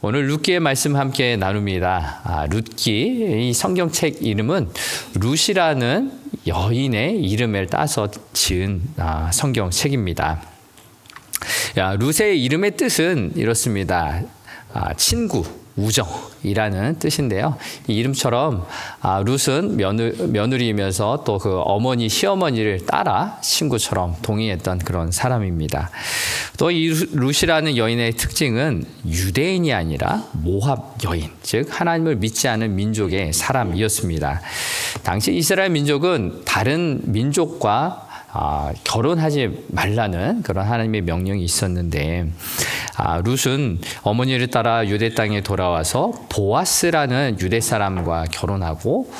오늘 룻기의 말씀 함께 나눕니다. 룻기, 이 성경책 이름은 룻이라는 여인의 이름을 따서 지은 성경책입니다. 룻의 이름의 뜻은 이렇습니다. 친구, 우정이라는 뜻인데요. 이 이름처럼 룻은 며느리이면서 또 그 어머니, 시어머니를 따라 친구처럼 동행했던 그런 사람입니다. 또 이 룻이라는 여인의 특징은 유대인이 아니라 모압 여인, 즉 하나님을 믿지 않은 민족의 사람이었습니다. 당시 이스라엘 민족은 다른 민족과 결혼하지 말라는 그런 하나님의 명령이 있었는데 룻은 어머니를 따라 유대 땅에 돌아와서 보아스라는 유대 사람과 결혼하고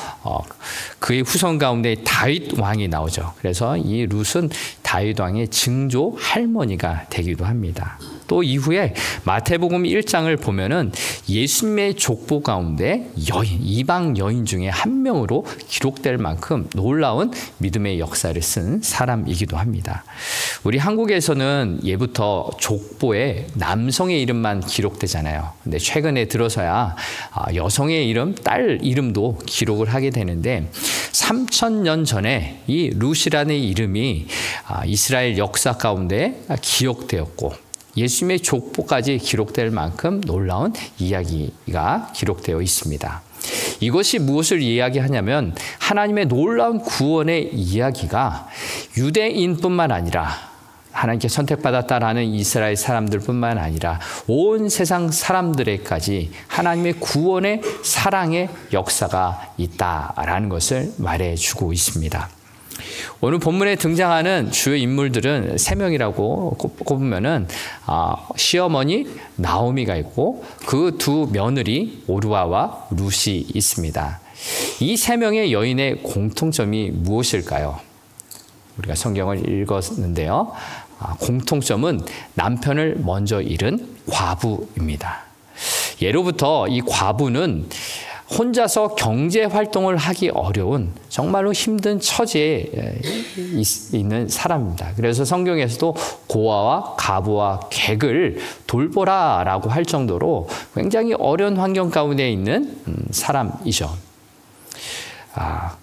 그의 후손 가운데 다윗 왕이 나오죠. 그래서 이 룻은 다윗 왕의 증조 할머니가 되기도 합니다. 또 이후에 마태복음 1장을 보면은 예수님의 족보 가운데 여인, 이방 여인 중에 한 명으로 기록될 만큼 놀라운 믿음의 역사를 쓴 사람이기도 합니다. 우리 한국에서는 예부터 족보에 남성의 이름만 기록되잖아요. 근데 최근에 들어서야 여성의 이름, 딸 이름도 기록을 하게 되는데 3000년 전에 이 룻이라는 이름이 이스라엘 역사 가운데 기억되었고 예수님의 족보까지 기록될 만큼 놀라운 이야기가 기록되어 있습니다. 이것이 무엇을 이야기하냐면 하나님의 놀라운 구원의 이야기가 유대인뿐만 아니라 하나님께 선택받았다라는 이스라엘 사람들뿐만 아니라 온 세상 사람들에까지 하나님의 구원의 사랑의 역사가 있다라는 것을 말해주고 있습니다. 오늘 본문에 등장하는 주요 인물들은 3명이라고 꼽으면은 시어머니 나오미가 있고 그 두 며느리 오르아와 룻이 있습니다. 이 3명의 여인의 공통점이 무엇일까요? 우리가 성경을 읽었는데요. 공통점은 남편을 먼저 잃은 과부입니다. 예로부터 이 과부는 혼자서 경제 활동을 하기 어려운 정말로 힘든 처지에 있는 사람입니다. 그래서 성경에서도 고아와 가부와 객을 돌보라라고 할 정도로 굉장히 어려운 환경 가운데 있는 사람이죠.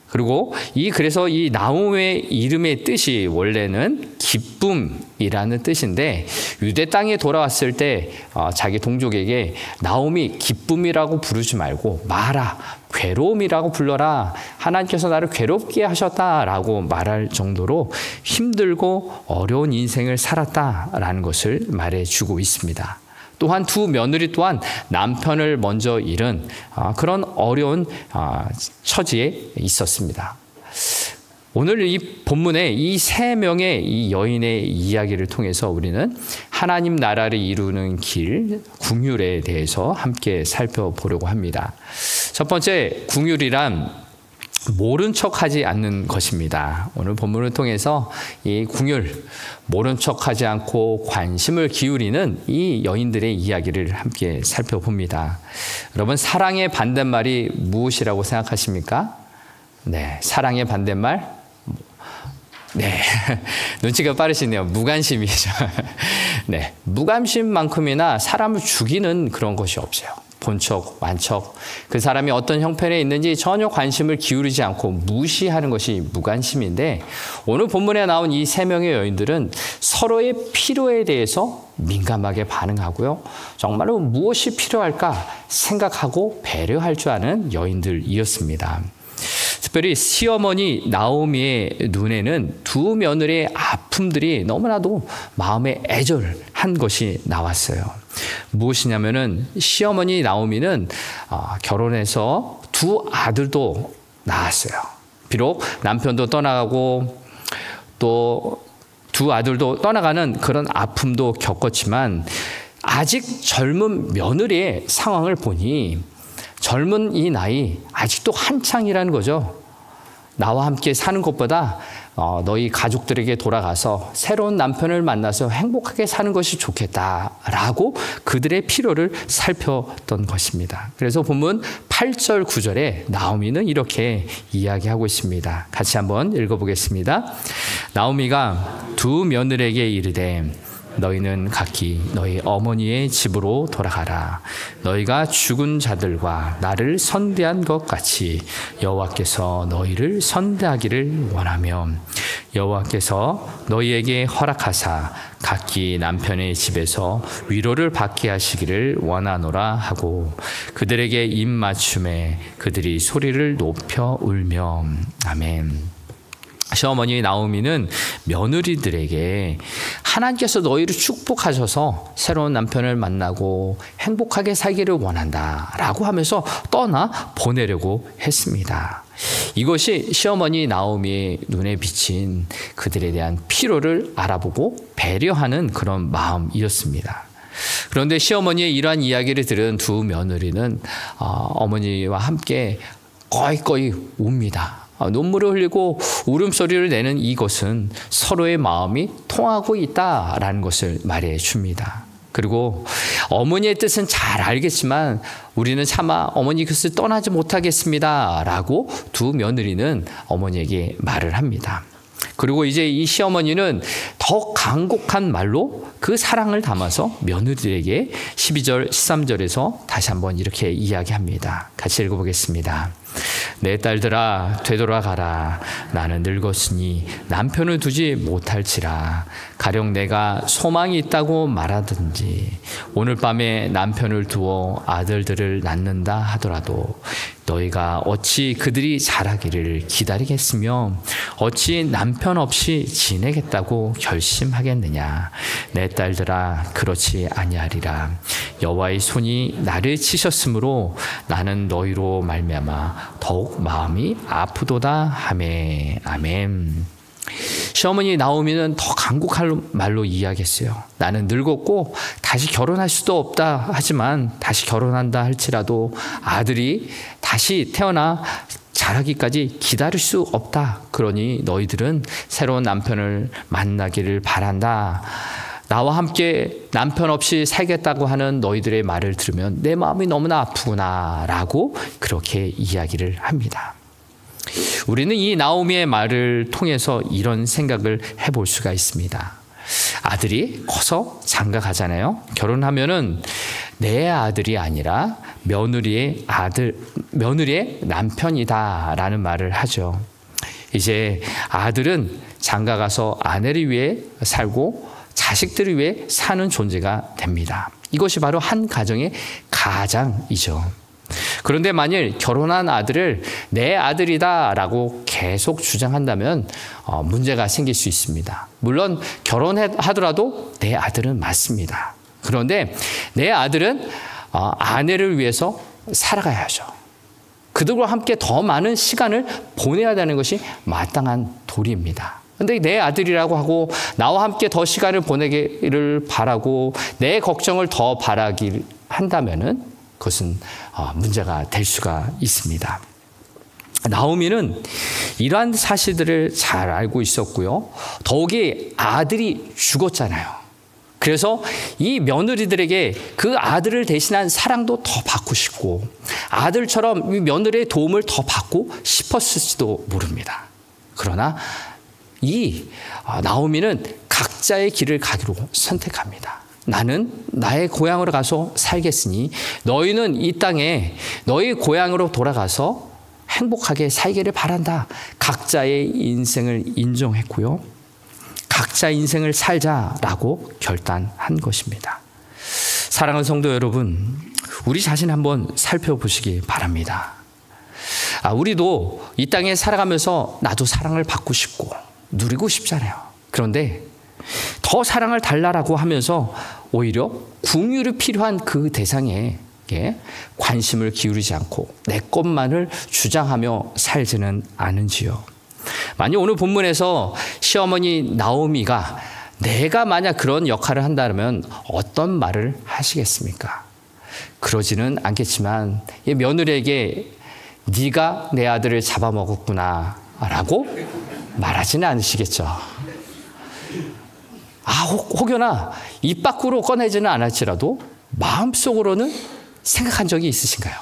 그리고 그래서 이 나오미의 이름의 뜻이 원래는 기쁨이라는 뜻인데 유대 땅에 돌아왔을 때 자기 동족에게 나오미 기쁨이라고 부르지 말고 마라 괴로움이라고 불러라. 하나님께서 나를 괴롭게 하셨다라고 말할 정도로 힘들고 어려운 인생을 살았다라는 것을 말해주고 있습니다. 또한 두 며느리 또한 남편을 먼저 잃은 그런 어려운 처지에 있었습니다. 오늘 이 본문에 이 3명의 이 여인의 이야기를 통해서 우리는 하나님 나라를 이루는 길, 궁율에 대해서 함께 살펴보려고 합니다. 첫 번째, 궁율이란 모른 척하지 않는 것입니다. 오늘 본문을 통해서 이 궁율, 모른 척하지 않고 관심을 기울이는 이 여인들의 이야기를 함께 살펴봅니다. 여러분, 사랑의 반대말이 무엇이라고 생각하십니까? 네, 사랑의 반대말? 네, 눈치가 빠르시네요. 무관심이죠. 네, 무관심만큼이나 사람을 죽이는 그런 것이 없어요. 본척, 완척, 그 사람이 어떤 형편에 있는지 전혀 관심을 기울이지 않고 무시하는 것이 무관심인데 오늘 본문에 나온 이 3명의 여인들은 서로의 필요에 대해서 민감하게 반응하고요. 정말로 무엇이 필요할까 생각하고 배려할 줄 아는 여인들이었습니다. 특별히 시어머니 나오미의 눈에는 두 며느리의 아픔들이 너무나도 마음에 애절한 것이 나왔어요. 무엇이냐면은 시어머니 나오미는 결혼해서 두 아들도 낳았어요. 비록 남편도 떠나가고 또 두 아들도 떠나가는 그런 아픔도 겪었지만 아직 젊은 며느리의 상황을 보니 젊은 이 나이 아직도 한창이라는 거죠. 나와 함께 사는 것보다 너희 가족들에게 돌아가서 새로운 남편을 만나서 행복하게 사는 것이 좋겠다라고 그들의 필요를 살폈던 것입니다. 그래서 본문 8절 9절에 나오미는 이렇게 이야기하고 있습니다. 같이 한번 읽어보겠습니다. 나오미가 두 며느리에게 이르되 너희는 각기 너희 어머니의 집으로 돌아가라. 너희가 죽은 자들과 나를 선대한 것 같이 여호와께서 너희를 선대하기를 원하며 여호와께서 너희에게 허락하사 각기 남편의 집에서 위로를 받게 하시기를 원하노라 하고 그들에게 입맞춤에 그들이 소리를 높여 울며 아멘. 시어머니 나오미는 며느리들에게 하나님께서 너희를 축복하셔서 새로운 남편을 만나고 행복하게 살기를 원한다라고 하면서 떠나 보내려고 했습니다. 이것이 시어머니 나오미의 눈에 비친 그들에 대한 필요를 알아보고 배려하는 그런 마음이었습니다. 그런데 시어머니의 이러한 이야기를 들은 두 며느리는 어머니와 함께 꺼이꺼이 웁니다. 눈물을 흘리고 울음소리를 내는 이것은 서로의 마음이 통하고 있다라는 것을 말해 줍니다. 그리고 어머니의 뜻은 잘 알겠지만 우리는 차마 어머니 곁을 떠나지 못하겠습니다 라고 두 며느리는 어머니에게 말을 합니다. 그리고 이제 이 시어머니는 더 간곡한 말로 그 사랑을 담아서 며느리에게 12절, 13절에서 다시 한번 이렇게 이야기합니다. 같이 읽어보겠습니다. 내 딸들아 되돌아가라. 나는 늙었으니 남편을 두지 못할지라. 가령 내가 소망이 있다고 말하든지 오늘 밤에 남편을 두어 아들들을 낳는다 하더라도 너희가 어찌 그들이 자라기를 기다리겠으며 어찌 남편 없이 지내겠다고 결심하겠느냐. 내 딸들아 그렇지 아니하리라. 여호와의 손이 나를 치셨으므로 나는 너희로 말미암아 더욱 마음이 아프도다 하매. 아멘. 시어머니 나오미는 더 간곡한 말로 이야기했어요. 나는 늙었고 다시 결혼할 수도 없다 하지만 다시 결혼한다 할지라도 아들이 다시 태어나 자라기까지 기다릴 수 없다. 그러니 너희들은 새로운 남편을 만나기를 바란다. 나와 함께 남편 없이 살겠다고 하는 너희들의 말을 들으면 내 마음이 너무나 아프구나 라고 그렇게 이야기를 합니다. 우리는 이 나오미의 말을 통해서 이런 생각을 해볼 수가 있습니다. 아들이 커서 장가 가잖아요. 결혼하면은 내 아들이 아니라 며느리의 남편이다라는 말을 하죠. 이제 아들은 장가 가서 아내를 위해 살고 자식들을 위해 사는 존재가 됩니다. 이것이 바로 한 가정의 가장이죠. 그런데 만일 결혼한 아들을 내 아들이다라고 계속 주장한다면 문제가 생길 수 있습니다. 물론 결혼하더라도 내 아들은 맞습니다. 그런데 내 아들은 아내를 위해서 살아가야죠. 그들과 함께 더 많은 시간을 보내야 되는 것이 마땅한 도리입니다. 근데 내 아들이라고 하고 나와 함께 더 시간을 보내기를 바라고 내 걱정을 더 바라기 한다면은 그것은 문제가 될 수가 있습니다. 나오미는 이러한 사실들을 잘 알고 있었고요. 더욱이 아들이 죽었잖아요. 그래서 이 며느리들에게 그 아들을 대신한 사랑도 더 받고 싶고 아들처럼 이 며느리의 도움을 더 받고 싶었을지도 모릅니다. 그러나 이 나오미는 각자의 길을 가기로 선택합니다. 나는 나의 고향으로 가서 살겠으니 너희는 이 땅에 너희 고향으로 돌아가서 행복하게 살기를 바란다. 각자의 인생을 인정했고요. 각자 인생을 살자라고 결단한 것입니다. 사랑하는 성도 여러분, 우리 자신 한번 살펴보시기 바랍니다. 우리도 이 땅에 살아가면서 나도 사랑을 받고 싶고 누리고 싶잖아요. 그런데 더 사랑을 달라라고 하면서 오히려 궁유를 필요한 그 대상에 관심을 기울이지 않고 내 것만을 주장하며 살지는 않은지요. 만약 오늘 본문에서 시어머니 나오미가 내가 만약 그런 역할을 한다면 어떤 말을 하시겠습니까? 그러지는 않겠지만 며느리에게 네가 내 아들을 잡아먹었구나 라고 말하지는 않으시겠죠. 혹여나 입 밖으로 꺼내지는 않았지라도 마음속으로는 생각한 적이 있으신가요?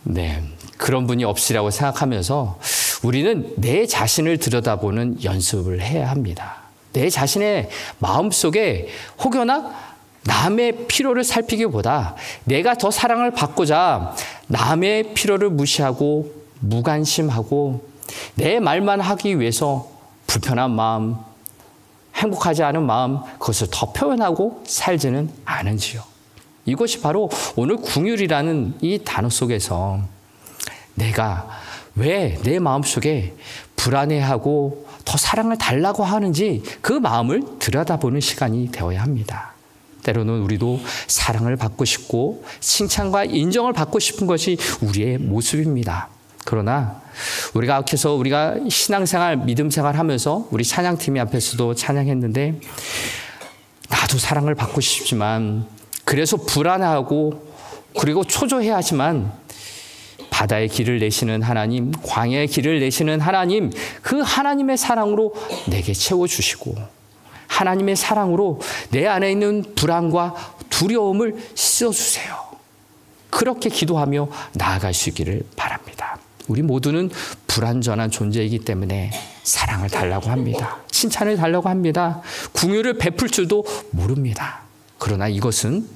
네, 그런 분이 없으리라고 생각하면서 우리는 내 자신을 들여다보는 연습을 해야 합니다. 내 자신의 마음속에 혹여나 남의 필요를 살피기보다 내가 더 사랑을 받고자 남의 필요를 무시하고 무관심하고 내 말만 하기 위해서 불편한 마음, 행복하지 않은 마음, 그것을 더 표현하고 살지는 않은지요. 이것이 바로 오늘 긍휼이라는 이 단어 속에서 내가 왜 내 마음속에 불안해하고 더 사랑을 달라고 하는지 그 마음을 들여다보는 시간이 되어야 합니다. 때로는 우리도 사랑을 받고 싶고 칭찬과 인정을 받고 싶은 것이 우리의 모습입니다. 그러나 우리가 신앙생활, 믿음생활 하면서 우리 찬양팀이 앞에서도 찬양했는데 나도 사랑을 받고 싶지만 그래서 불안하고 그리고 초조해야 하지만 바다의 길을 내시는 하나님, 광야의 길을 내시는 하나님, 그 하나님의 사랑으로 내게 채워주시고 하나님의 사랑으로 내 안에 있는 불안과 두려움을 씻어주세요. 그렇게 기도하며 나아갈 수 있기를 바랍니다. 우리 모두는 불완전한 존재이기 때문에 사랑을 달라고 합니다. 칭찬을 달라고 합니다. 긍휼을 베풀 줄도 모릅니다. 그러나 이것은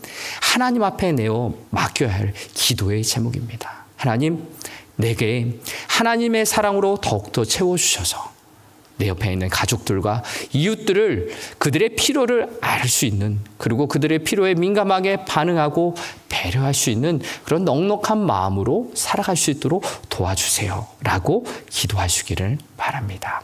하나님 앞에 내어 맡겨야 할 기도의 제목입니다. 하나님, 내게 하나님의 사랑으로 더욱더 채워주셔서 내 옆에 있는 가족들과 이웃들을 그들의 필요를 알 수 있는, 그리고 그들의 필요에 민감하게 반응하고 배려할 수 있는 그런 넉넉한 마음으로 살아갈 수 있도록 도와주세요 라고 기도하시기를 바랍니다.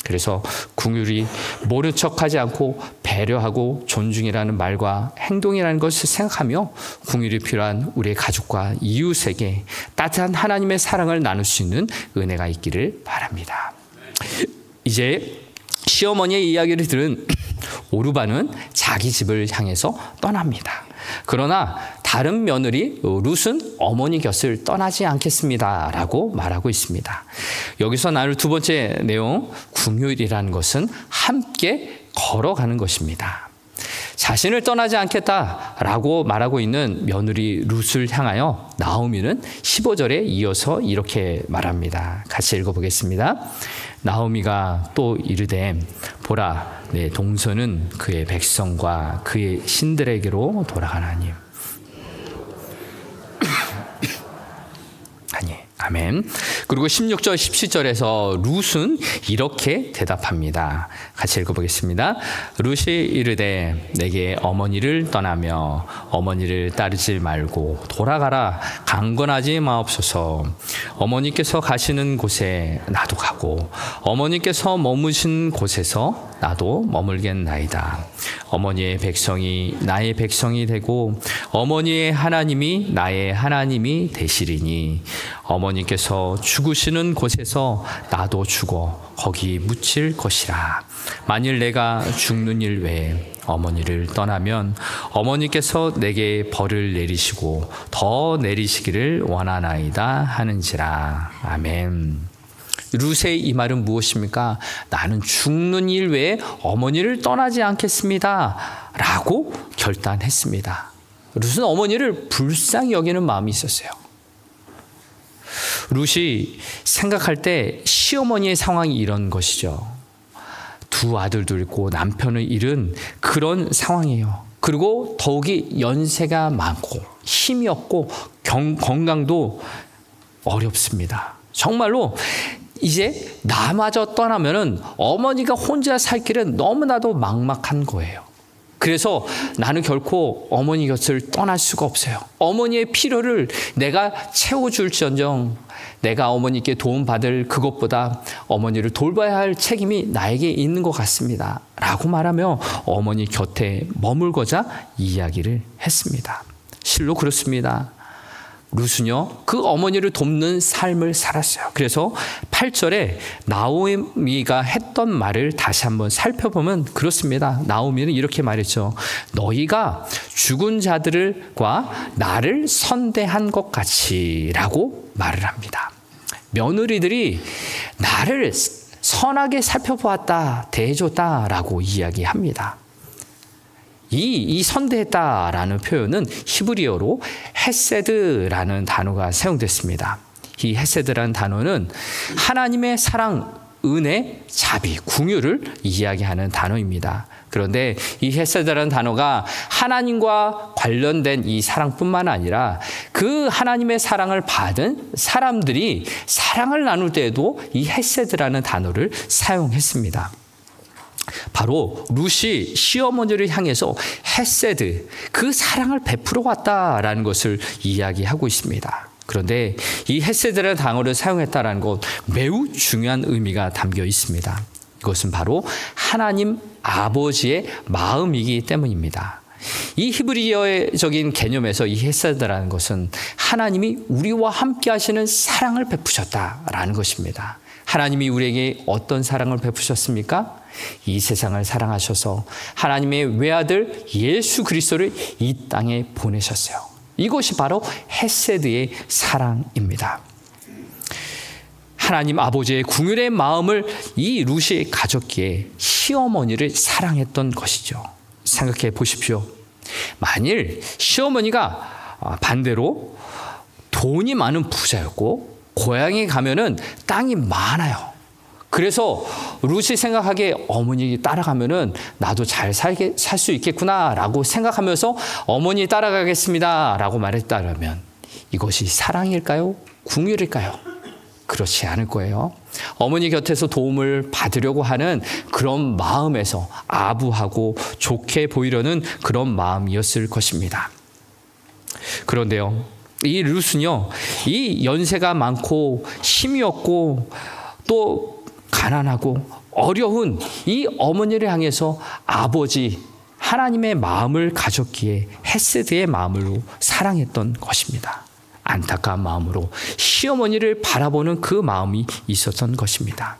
그래서 긍휼이 모른 척하지 않고 배려하고 존중이라는 말과 행동이라는 것을 생각하며 긍휼이 필요한 우리의 가족과 이웃에게 따뜻한 하나님의 사랑을 나눌 수 있는 은혜가 있기를 바랍니다. 이제 시어머니의 이야기를 들은 오르반은 자기 집을 향해서 떠납니다. 그러나 다른 며느리 룻은 어머니 곁을 떠나지 않겠습니다 라고 말하고 있습니다. 여기서 나눌 두 번째 내용, 긍휼이라는 것은 함께 걸어가는 것입니다. 자신을 떠나지 않겠다라고 말하고 있는 며느리 룻을 향하여 나오미는 15절에 이어서 이렇게 말합니다. 같이 읽어보겠습니다. 나오미가 또 이르되 보라, 내 동서는 그의 백성과 그의 신들에게로 돌아가나니. 아멘. 그리고 16절, 17절에서 룻은 이렇게 대답합니다. 같이 읽어보겠습니다. 룻이 이르되 내게 어머니를 떠나며 어머니를 따르지 말고 돌아가라. 강건하지 마옵소서. 어머니께서 가시는 곳에 나도 가고 어머니께서 머무신 곳에서 나도 머물겠나이다. 어머니의 백성이 나의 백성이 되고 어머니의 하나님이 나의 하나님이 되시리니 어머니께서 죽으시는 곳에서 나도 죽어 거기 묻힐 것이라. 만일 내가 죽는 일 외에 어머니를 떠나면 어머니께서 내게 벌을 내리시고 더 내리시기를 원하나이다 하는지라. 아멘. 룻의 이 말은 무엇입니까? 나는 죽는 일 외에 어머니를 떠나지 않겠습니다 라고 결단했습니다. 룻은 어머니를 불쌍히 여기는 마음이 있었어요. 룻이 생각할 때 시어머니의 상황이 이런 것이죠. 두 아들도 있고 남편을 잃은 그런 상황이에요. 그리고 더욱이 연세가 많고 힘이 없고 건강도 어렵습니다. 정말로 이제 나마저 떠나면은 어머니가 혼자 살 길은 너무나도 막막한 거예요. 그래서 나는 결코 어머니 곁을 떠날 수가 없어요. 어머니의 필요를 내가 채워줄지언정 내가 어머니께 도움받을 그것보다 어머니를 돌봐야 할 책임이 나에게 있는 것 같습니다 라고 말하며 어머니 곁에 머물고자 이야기를 했습니다. 실로 그렇습니다. 룻은요, 그 어머니를 돕는 삶을 살았어요. 그래서 8절에 나오미가 했던 말을 다시 한번 살펴보면 그렇습니다. 나오미는 이렇게 말했죠. 너희가 죽은 자들과 나를 선대한 것 같이 라고 말을 합니다. 며느리들이 나를 선하게 살펴보았다, 대해줬다 라고 이야기합니다. 이 선대했다라는 표현은 히브리어로 헤세드라는 단어가 사용됐습니다. 이 헤세드라는 단어는 하나님의 사랑, 은혜, 자비, 긍휼을 이야기하는 단어입니다. 그런데 이 헤세드라는 단어가 하나님과 관련된 이 사랑뿐만 아니라 그 하나님의 사랑을 받은 사람들이 사랑을 나눌 때에도 이 헤세드라는 단어를 사용했습니다. 바로 룻이 시어머니를 향해서 헤세드, 그 사랑을 베풀어 왔다라는 것을 이야기하고 있습니다. 그런데 이 헤세드라는 단어를 사용했다는 것 매우 중요한 의미가 담겨 있습니다. 이것은 바로 하나님 아버지의 마음이기 때문입니다. 이 히브리어적인 개념에서 이 헤세드라는 것은 하나님이 우리와 함께 하시는 사랑을 베푸셨다라는 것입니다. 하나님이 우리에게 어떤 사랑을 베푸셨습니까? 이 세상을 사랑하셔서 하나님의 외아들 예수 그리스도를 이 땅에 보내셨어요. 이것이 바로 헤세드의 사랑입니다. 하나님 아버지의 긍휼의 마음을 이 룻이 가졌기에 시어머니를 사랑했던 것이죠. 생각해 보십시오. 만일 시어머니가 반대로 돈이 많은 부자였고 고향에 가면은 땅이 많아요. 그래서 룻이 생각하기에 어머니 따라가면은 나도 잘 살 수 있겠구나라고 생각하면서 어머니 따라가겠습니다라고 말했다면 이것이 사랑일까요? 긍휼일까요? 그렇지 않을 거예요. 어머니 곁에서 도움을 받으려고 하는 그런 마음에서 아부하고 좋게 보이려는 그런 마음이었을 것입니다. 그런데요, 이 룻은요, 이 연세가 많고 힘이 없고 또 가난하고 어려운 이 어머니를 향해서 아버지 하나님의 마음을 가졌기에 헤세드의 마음으로 사랑했던 것입니다. 안타까운 마음으로 시어머니를 바라보는 그 마음이 있었던 것입니다.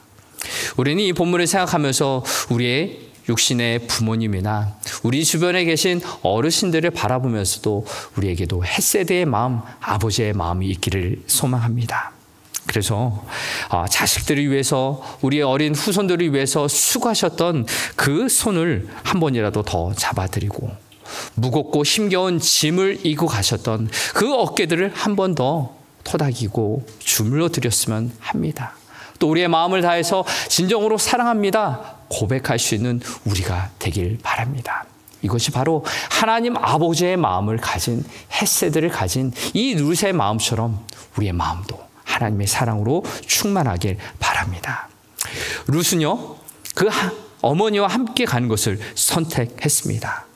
우리는 이 본문을 생각하면서 우리의 육신의 부모님이나 우리 주변에 계신 어르신들을 바라보면서도 우리에게도 헤세드의 마음, 아버지의 마음이 있기를 소망합니다. 그래서 자식들을 위해서, 우리의 어린 후손들을 위해서 수고하셨던 그 손을 한 번이라도 더 잡아드리고 무겁고 힘겨운 짐을 이고 가셨던 그 어깨들을 한 번 더 토닥이고 주물러 드렸으면 합니다. 또 우리의 마음을 다해서 진정으로 사랑합니다 고백할 수 있는 우리가 되길 바랍니다. 이것이 바로 하나님 아버지의 마음을 가진 헤세드를 가진 이 룻의 마음처럼 우리의 마음도 하나님의 사랑으로 충만하길 바랍니다. 룻은요, 그 어머니와 함께 가는 것을 선택했습니다.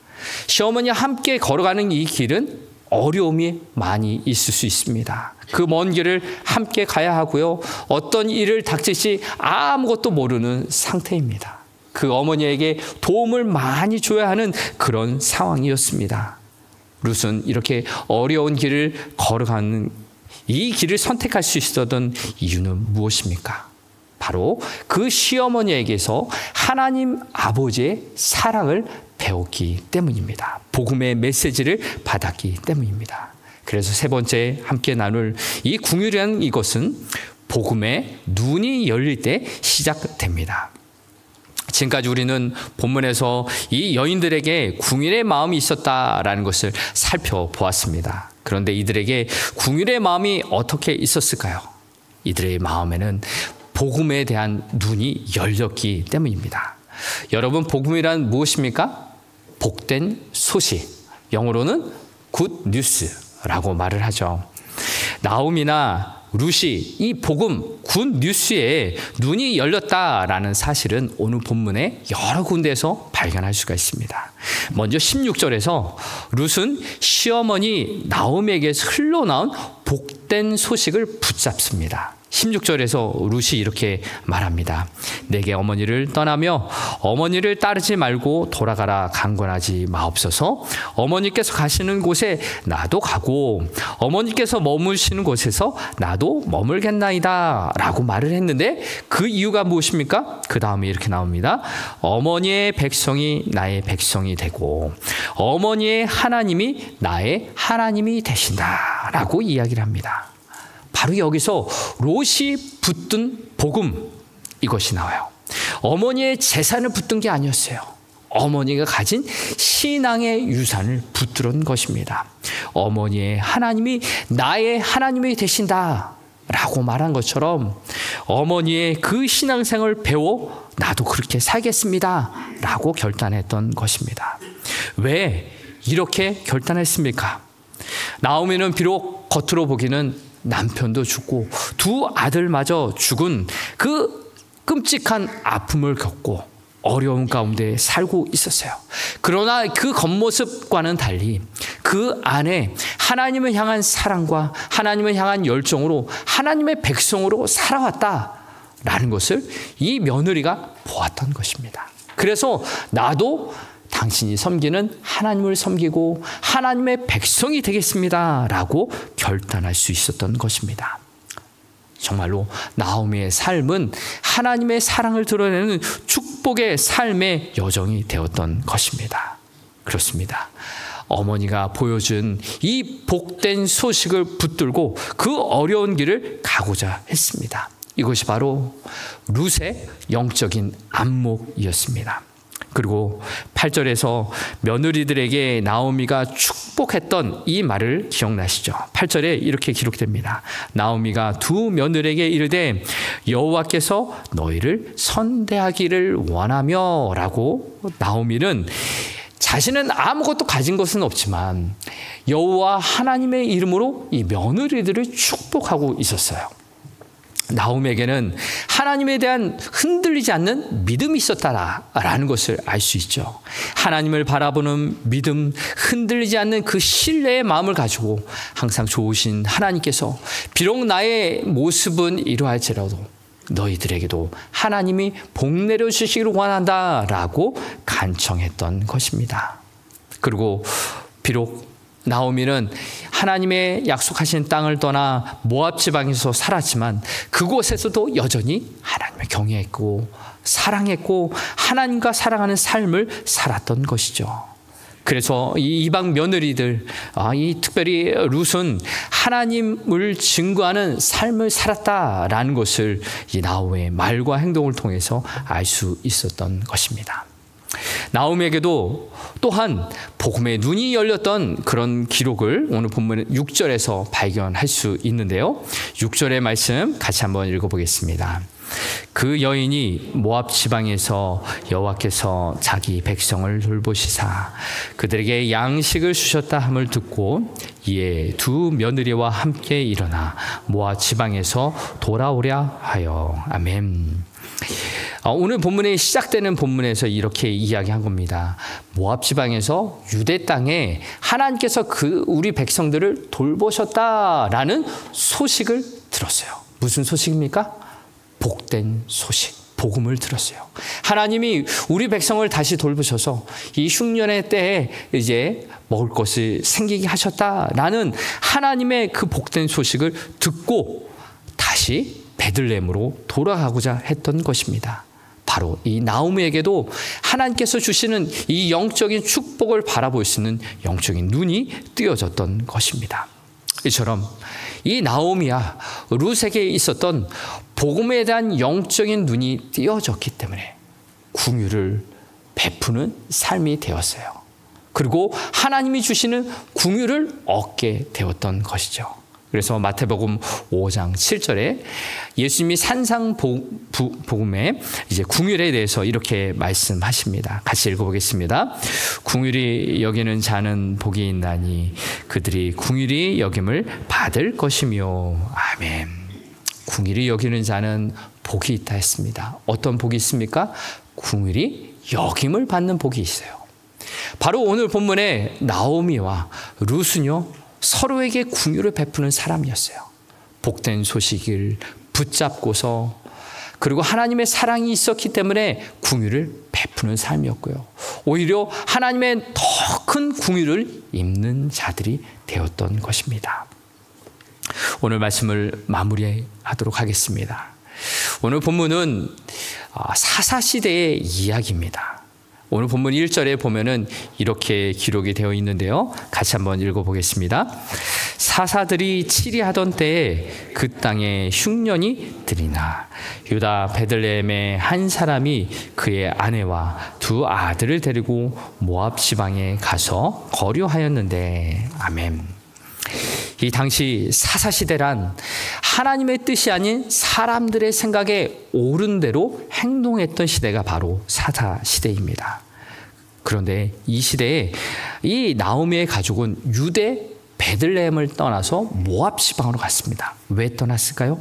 시어머니와 함께 걸어가는 이 길은 어려움이 많이 있을 수 있습니다. 그 먼 길을 함께 가야 하고요, 어떤 일을 닥칠지 아무것도 모르는 상태입니다. 그 어머니에게 도움을 많이 줘야 하는 그런 상황이었습니다. 룻은 이렇게 어려운 길을 걸어가는 이 길을 선택할 수 있었던 이유는 무엇입니까? 바로 그 시어머니에게서 하나님 아버지의 사랑을 배웠기 때문입니다. 복음의 메시지를 받았기 때문입니다. 그래서 세 번째 함께 나눌 이 긍휼이라는 이것은 복음의 눈이 열릴 때 시작됩니다. 지금까지 우리는 본문에서 이 여인들에게 긍휼의 마음이 있었다라는 것을 살펴보았습니다. 그런데 이들에게 긍휼의 마음이 어떻게 있었을까요? 이들의 마음에는 복음에 대한 눈이 열렸기 때문입니다. 여러분, 복음이란 무엇입니까? 복된 소식, 영어로는 굿 뉴스라고 말을 하죠. 나오미나 룻이 이 복음, 굿 뉴스에 눈이 열렸다라는 사실은 오늘 본문에 여러 군데에서 발견할 수가 있습니다. 먼저 16절에서 룻은 시어머니 나오미에게서 흘러나온 복된 소식을 붙잡습니다. 16절에서 룻이 이렇게 말합니다. 내게 어머니를 떠나며 어머니를 따르지 말고 돌아가라 강권하지 마옵소서. 어머니께서 가시는 곳에 나도 가고 어머니께서 머무시는 곳에서 나도 머물겠나이다 라고 말을 했는데 그 이유가 무엇입니까? 그 다음에 이렇게 나옵니다. 어머니의 백성이 나의 백성이 되고 어머니의 하나님이 나의 하나님이 되신다 라고 이야기를 합니다. 바로 여기서 롯이 붙든 복음, 이것이 나와요. 어머니의 재산을 붙든 게 아니었어요. 어머니가 가진 신앙의 유산을 붙들은 것입니다. 어머니의 하나님이 나의 하나님이 되신다 라고 말한 것처럼 어머니의 그 신앙생활을 배워 나도 그렇게 살겠습니다 라고 결단했던 것입니다. 왜 이렇게 결단했습니까? 나오미는 비록 겉으로 보기는 남편도 죽고 두 아들마저 죽은 그 끔찍한 아픔을 겪고 어려운 가운데 살고 있었어요. 그러나 그 겉모습과는 달리 그 안에 하나님을 향한 사랑과 하나님을 향한 열정으로 하나님의 백성으로 살아왔다라는 것을 이 며느리가 보았던 것입니다. 그래서 나도 당신이 섬기는 하나님을 섬기고 하나님의 백성이 되겠습니다 라고 결단할 수 있었던 것입니다. 정말로 나오미의 삶은 하나님의 사랑을 드러내는 축복의 삶의 여정이 되었던 것입니다. 그렇습니다. 어머니가 보여준 이 복된 소식을 붙들고 그 어려운 길을 가고자 했습니다. 이것이 바로 룻의 영적인 안목이었습니다. 그리고 8절에서 며느리들에게 나오미가 축복했던 이 말을 기억나시죠? 8절에 이렇게 기록됩니다. 나오미가 두 며느리에게 이르되 여호와께서 너희를 선대하기를 원하며 라고 나오미는 자신은 아무것도 가진 것은 없지만 여호와 하나님의 이름으로 이 며느리들을 축복하고 있었어요. 나오미에게는 하나님에 대한 흔들리지 않는 믿음이 있었다라는 것을 알 수 있죠. 하나님을 바라보는 믿음, 흔들리지 않는 그 신뢰의 마음을 가지고 항상 좋으신 하나님께서 비록 나의 모습은 이러할지라도 너희들에게도 하나님이 복 내려주시기를 원한다라고 간청했던 것입니다. 그리고 비록 나오미는 하나님의 약속하신 땅을 떠나 모압 지방에서 살았지만 그곳에서도 여전히 하나님을 경외했고 사랑했고 하나님과 사랑하는 삶을 살았던 것이죠. 그래서 이 이방 며느리들, 특별히 룻은 하나님을 증거하는 삶을 살았다라는 것을 이 나오미의 말과 행동을 통해서 알 수 있었던 것입니다. 나오미에게도 또한 복음의 눈이 열렸던 그런 기록을 오늘 본문 6절에서 발견할 수 있는데요. 6절의 말씀 같이 한번 읽어보겠습니다. 그 여인이 모압 지방에서 여호와께서 자기 백성을 돌보시사 그들에게 양식을 주셨다 함을 듣고 이에 두 며느리와 함께 일어나 모압 지방에서 돌아오려 하여. 아멘. 오늘 본문에 시작되는 본문에서 이렇게 이야기한 겁니다. 모압 지방에서 유대 땅에 하나님께서 우리 백성들을 돌보셨다라는 소식을 들었어요. 무슨 소식입니까? 복된 소식, 복음을 들었어요. 하나님이 우리 백성을 다시 돌보셔서 이 흉년의 때에 이제 먹을 것을 생기게 하셨다라는 하나님의 그 복된 소식을 듣고 다시 베들레헴으로 돌아가고자 했던 것입니다. 바로 이 나오미에게도 하나님께서 주시는 이 영적인 축복을 바라볼 수 있는 영적인 눈이 띄어졌던 것입니다. 이처럼 이 나오미와 룻에게 있었던 복음에 대한 영적인 눈이 띄어졌기 때문에 긍휼을 베푸는 삶이 되었어요. 그리고 하나님이 주시는 긍휼을 얻게 되었던 것이죠. 그래서 마태복음 5장 7절에 예수님이 산상복음에 이제 긍휼에 대해서 이렇게 말씀하십니다. 같이 읽어보겠습니다. 긍휼히 여기는 자는 복이 있나니 그들이 긍휼히 여김을 받을 것이며. 아멘. 긍휼히 여기는 자는 복이 있다 했습니다. 어떤 복이 있습니까? 긍휼히 여김을 받는 복이 있어요. 바로 오늘 본문에 나오미와 룻은요 서로에게 긍휼을 베푸는 사람이었어요. 복된 소식을 붙잡고서 그리고 하나님의 사랑이 있었기 때문에 긍휼을 베푸는 삶이었고요. 오히려 하나님의 더 큰 긍휼을 입는 자들이 되었던 것입니다. 오늘 말씀을 마무리하도록 하겠습니다. 오늘 본문은 사사시대의 이야기입니다. 오늘 본문 1절에 보면은 이렇게 기록이 되어 있는데요. 같이 한번 읽어보겠습니다. 사사들이 치리하던 때에 그 땅에 흉년이 들이나 유다 베들레헴의 한 사람이 그의 아내와 두 아들을 데리고 모압 지방에 가서 거류하였는데. 아멘. 이 당시 사사시대란 하나님의 뜻이 아닌 사람들의 생각에 옳은 대로 행동했던 시대가 바로 사사 시대입니다. 그런데 이 시대에 이 나오미의 가족은 유대 베들레헴을 떠나서 모압 지방으로 갔습니다. 왜 떠났을까요?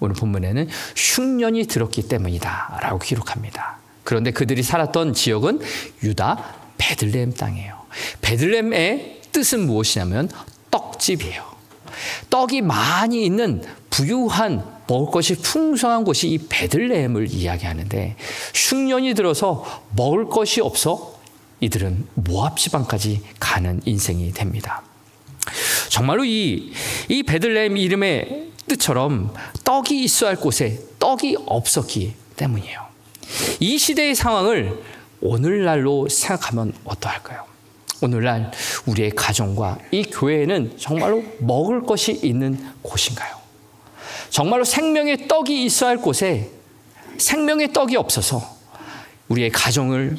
오늘 본문에는 흉년이 들었기 때문이다 라고 기록합니다. 그런데 그들이 살았던 지역은 유다 베들레헴 땅이에요. 베들레헴의 뜻은 무엇이냐면 떡집이에요. 떡이 많이 있는 부유한 먹을 것이 풍성한 곳이 이 베들레헴을 이야기하는데 흉년이 들어서 먹을 것이 없어 이들은 모압 지방까지 가는 인생이 됩니다. 정말로 이 베들레헴 이름의 뜻처럼 떡이 있어야 할 곳에 떡이 없었기 때문이에요. 이 시대의 상황을 오늘날로 생각하면 어떠할까요? 오늘날 우리의 가정과 이 교회에는 정말로 먹을 것이 있는 곳인가요? 정말로 생명의 떡이 있어야 할 곳에 생명의 떡이 없어서 우리의 가정을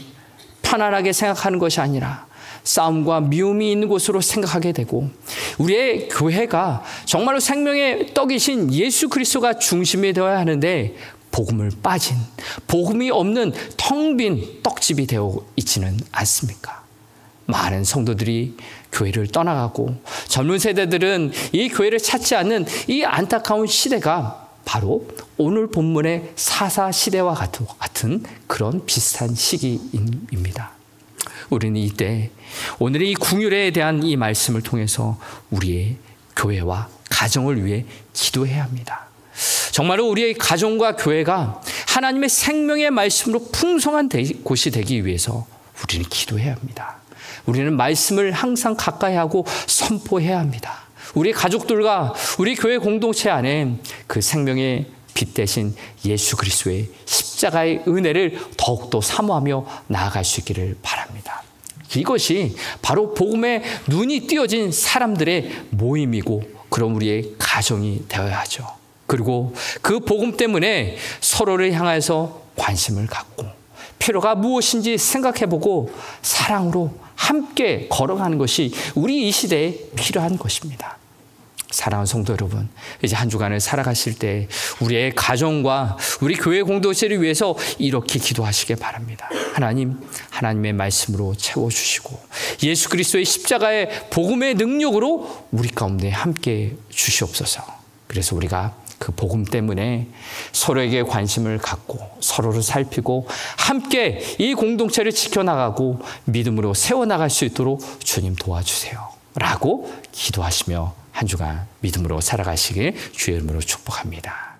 편안하게 생각하는 것이 아니라 싸움과 미움이 있는 곳으로 생각하게 되고 우리의 교회가 정말로 생명의 떡이신 예수 그리스도가 중심이 되어야 하는데 복음을 빠진 복음이 없는 텅 빈 떡집이 되어 있지는 않습니까? 많은 성도들이 교회를 떠나가고 젊은 세대들은 이 교회를 찾지 않는 이 안타까운 시대가 바로 오늘 본문의 사사 시대와 같은 그런 비슷한 시기입니다. 우리는 이때 오늘의 이 궁율에 대한 이 말씀을 통해서 우리의 교회와 가정을 위해 기도해야 합니다. 정말로 우리의 가정과 교회가 하나님의 생명의 말씀으로 풍성한 곳이 되기 위해서 우리는 기도해야 합니다. 우리는 말씀을 항상 가까이 하고 선포해야 합니다. 우리 가족들과 우리 교회 공동체 안에 그 생명의 빛 대신 예수 그리스도의 십자가의 은혜를 더욱더 사모하며 나아갈 수 있기를 바랍니다. 이것이 바로 복음의 눈이 띄어진 사람들의 모임이고 그럼 우리의 가정이 되어야 하죠. 그리고 그 복음 때문에 서로를 향해서 관심을 갖고 필요가 무엇인지 생각해보고 사랑으로 함께 걸어가는 것이 우리 이 시대에 필요한 것입니다. 사랑하는 성도 여러분, 이제 한 주간을 살아가실 때 우리의 가정과 우리 교회 공동체를 위해서 이렇게 기도하시길 바랍니다. 하나님, 하나님의 말씀으로 채워주시고 예수 그리스도의 십자가의 복음의 능력으로 우리 가운데 함께 주시옵소서. 그래서 우리가 그 복음 때문에 서로에게 관심을 갖고 서로를 살피고 함께 이 공동체를 지켜나가고 믿음으로 세워나갈 수 있도록 주님 도와주세요 라고 기도하시며 한 주간 믿음으로 살아가시길 주의 이름으로 축복합니다.